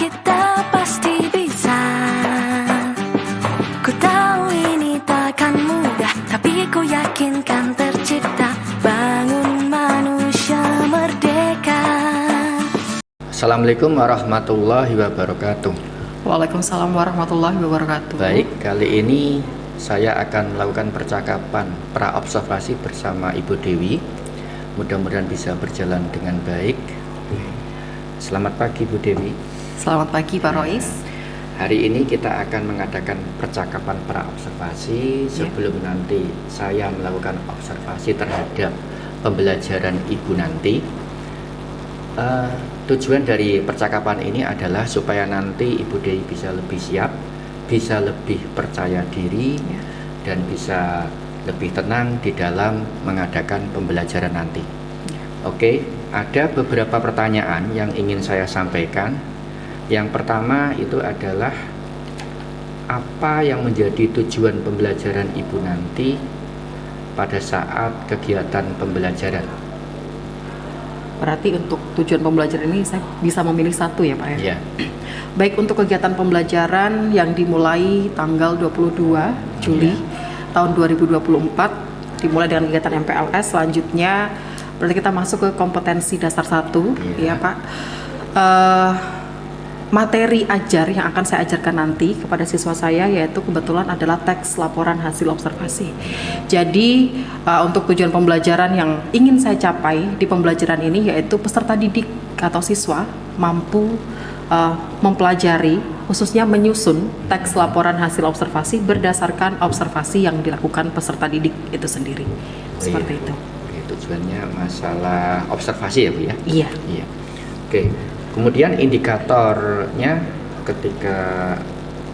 kita pasti bisa. Ku tahu ini takkan mudah, tapi ku yakin kan tercipta. Bangun manusia merdeka. Assalamualaikum warahmatullahi wabarakatuh. Waalaikumsalam warahmatullahi wabarakatuh. Baik, kali ini saya akan melakukan percakapan pra-observasi bersama Ibu Dewi. Mudah-mudahan bisa berjalan dengan baik. Selamat pagi Bu Dewi. Selamat pagi Pak Rois. Hari ini kita akan mengadakan percakapan pra-observasi sebelum nanti saya melakukan observasi terhadap pembelajaran Ibu nanti. Tujuan dari percakapan ini adalah supaya nanti Ibu Dewi bisa lebih siap, bisa lebih percaya diri, dan bisa lebih tenang di dalam mengadakan pembelajaran nanti. Oke, ada beberapa pertanyaan yang ingin saya sampaikan. Yang pertama itu adalah apa yang menjadi tujuan pembelajaran Ibu nanti pada saat kegiatan pembelajaran? Berarti untuk tujuan pembelajaran ini saya bisa memilih satu ya Pak ya? Iya. Baik, untuk kegiatan pembelajaran yang dimulai tanggal 22 Juli tahun 2024, dimulai dengan kegiatan MPLS, selanjutnya berarti kita masuk ke kompetensi dasar 1 ya Pak. Materi ajar yang akan saya ajarkan nanti kepada siswa saya yaitu kebetulan adalah teks laporan hasil observasi. Jadi untuk tujuan pembelajaran yang ingin saya capai di pembelajaran ini yaitu peserta didik atau siswa mampu mempelajari, khususnya menyusun teks laporan hasil observasi berdasarkan observasi yang dilakukan peserta didik itu sendiri. Seperti itu. Oke, tujuannya masalah observasi ya Bu ya? Iya. Iya. Oke. Kemudian indikatornya ketika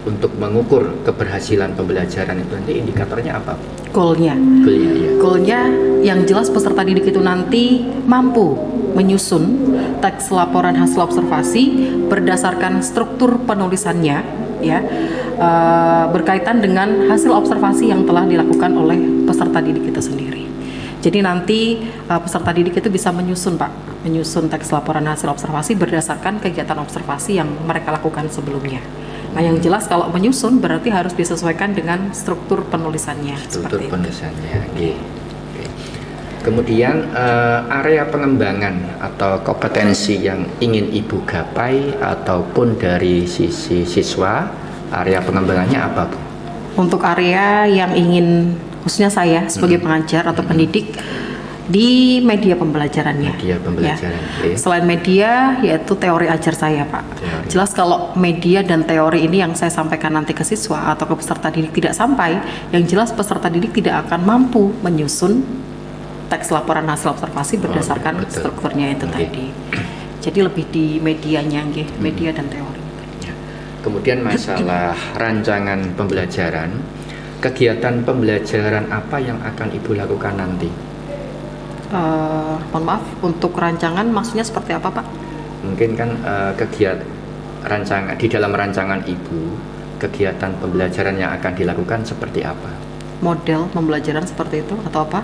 untuk mengukur keberhasilan pembelajaran itu nanti indikatornya apa? Goalnya. Iya. Goalnya yang jelas peserta didik itu nanti mampu menyusun teks laporan hasil observasi berdasarkan struktur penulisannya ya, berkaitan dengan hasil observasi yang telah dilakukan oleh peserta didik itu sendiri. Jadi nanti peserta didik itu bisa menyusun teks laporan hasil observasi berdasarkan kegiatan observasi yang mereka lakukan sebelumnya. Nah, yang jelas kalau menyusun berarti harus disesuaikan dengan struktur penulisannya. Struktur penulisannya. Oke. Kemudian area pengembangan atau kompetensi yang ingin Ibu gapai ataupun dari sisi siswa, area pengembangannya apa Bu? Untuk area yang ingin khususnya saya sebagai pengajar atau pendidik di media pembelajarannya. Media pembelajaran. Ya. Selain media, yaitu teori ajar saya, Pak. Teori. Jelas kalau media dan teori ini yang saya sampaikan nanti ke siswa atau ke peserta didik tidak sampai, yang jelas peserta didik tidak akan mampu menyusun teks laporan hasil observasi berdasarkan strukturnya itu tadi. Jadi lebih di medianya, media dan teori. Ya. Kemudian masalah rancangan pembelajaran. Kegiatan pembelajaran apa yang akan Ibu lakukan nanti? Mohon maaf, untuk rancangan maksudnya seperti apa Pak? Mungkin kan kegiatan rancangan di dalam rancangan Ibu, kegiatan pembelajaran yang akan dilakukan seperti apa? Model pembelajaran seperti itu atau apa?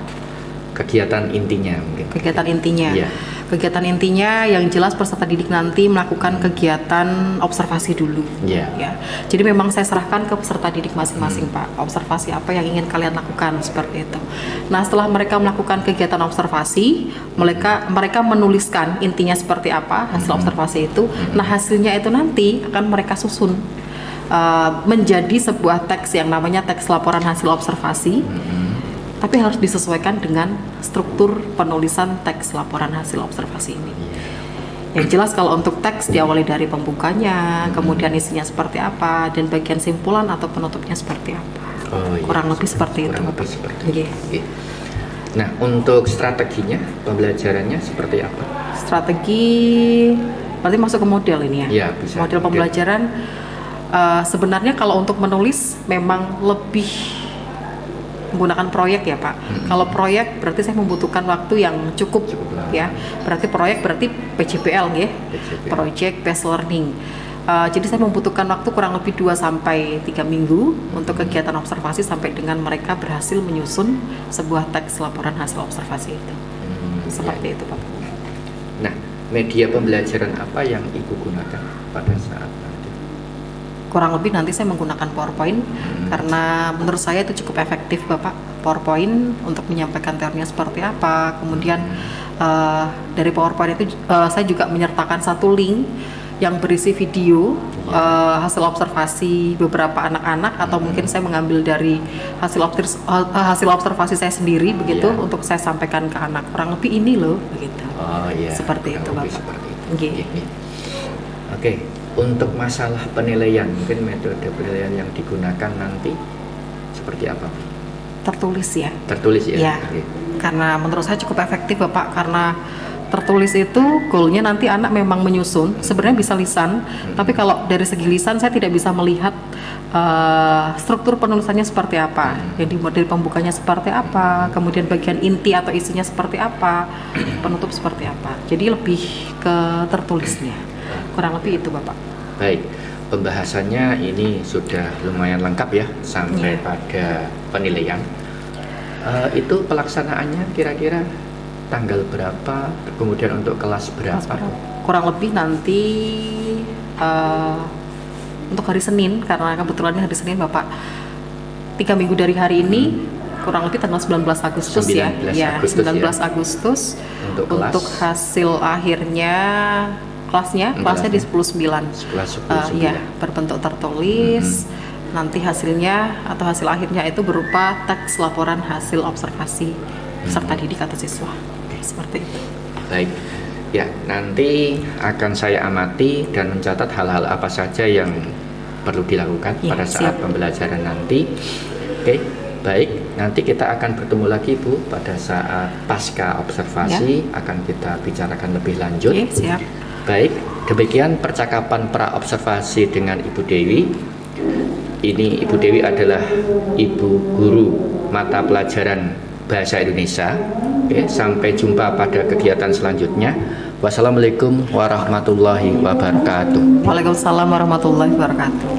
Kegiatan intinya mungkin. Kegiatan intinya. Iya. Kegiatan intinya yang jelas peserta didik nanti melakukan kegiatan observasi dulu. Yeah. Ya. Jadi memang saya serahkan ke peserta didik masing-masing Pak. Observasi apa yang ingin kalian lakukan seperti itu. Nah, setelah mereka melakukan kegiatan observasi, mereka menuliskan intinya seperti apa hasil observasi itu. Nah, hasilnya itu nanti akan mereka susun menjadi sebuah teks yang namanya teks laporan hasil observasi. Tapi harus disesuaikan dengan struktur penulisan teks laporan hasil observasi ini. Yang jelas kalau untuk teks diawali dari pembukanya, kemudian isinya seperti apa, dan bagian simpulan atau penutupnya seperti apa. Kurang lebih seperti itu. Nah, untuk strateginya, pembelajarannya seperti apa? Strategi, berarti masuk ke model ini ya? Iya, bisa. Model pembelajaran, sebenarnya kalau untuk menulis memang lebih menggunakan proyek ya Pak. Kalau proyek berarti saya membutuhkan waktu yang cukup ya. Berarti proyek berarti PJBL ya. Project Based Learning. Jadi saya membutuhkan waktu kurang lebih 2-3 minggu untuk kegiatan observasi sampai dengan mereka berhasil menyusun sebuah teks laporan hasil observasi itu. Seperti itu Pak. Nah, media pembelajaran apa yang Ibu gunakan pada saat nanti? Kurang lebih nanti saya menggunakan PowerPoint karena menurut saya itu cukup efektif Bapak. PowerPoint untuk menyampaikan teorinya seperti apa, kemudian dari PowerPoint itu saya juga menyertakan satu link yang berisi video hasil observasi beberapa anak-anak atau mungkin saya mengambil dari hasil observasi saya sendiri begitu untuk saya sampaikan ke anak. Kurang lebih ini loh begitu. Oh iya. Seperti itu kurang lebih Bapak. Seperti itu. Nggih. Oke, untuk masalah penilaian, mungkin metode penilaian yang digunakan nanti seperti apa? Tertulis ya. Tertulis ya? Ya, Oke. karena menurut saya cukup efektif Bapak, karena tertulis itu goalnya nanti anak memang menyusun, sebenarnya bisa lisan, tapi kalau dari segi lisan saya tidak bisa melihat struktur penulisannya seperti apa, jadi model pembukanya seperti apa, kemudian bagian inti atau isinya seperti apa, penutup seperti apa, jadi lebih ke tertulisnya, kurang lebih itu Bapak. Baik, pembahasannya ini sudah lumayan lengkap ya sampai pada penilaian. Itu pelaksanaannya kira-kira tanggal berapa, kemudian untuk kelas berapa? Kurang lebih nanti untuk hari Senin, karena kebetulan hari Senin Bapak 3 minggu dari hari ini, kurang lebih tanggal 19 Agustus 19 ya. Agustus 19 ya. Agustus Untuk hasil akhirnya kelasnya di 10.9. Kelas 10 Ya, berbentuk tertulis. Nanti hasilnya atau hasil akhirnya itu berupa teks laporan hasil observasi peserta didik atau siswa. Seperti itu. Baik, ya nanti akan saya amati dan mencatat hal-hal apa saja yang perlu dilakukan pada saat pembelajaran nanti. Oke, baik. Nanti kita akan bertemu lagi Bu pada saat pasca observasi, akan kita bicarakan lebih lanjut. Siap. Baik, demikian percakapan pra observasi dengan Ibu Dewi. Ini Ibu Dewi adalah Ibu Guru mata pelajaran Bahasa Indonesia. Oke, sampai jumpa pada kegiatan selanjutnya. Wassalamualaikum warahmatullahi wabarakatuh. Waalaikumsalam warahmatullahi wabarakatuh.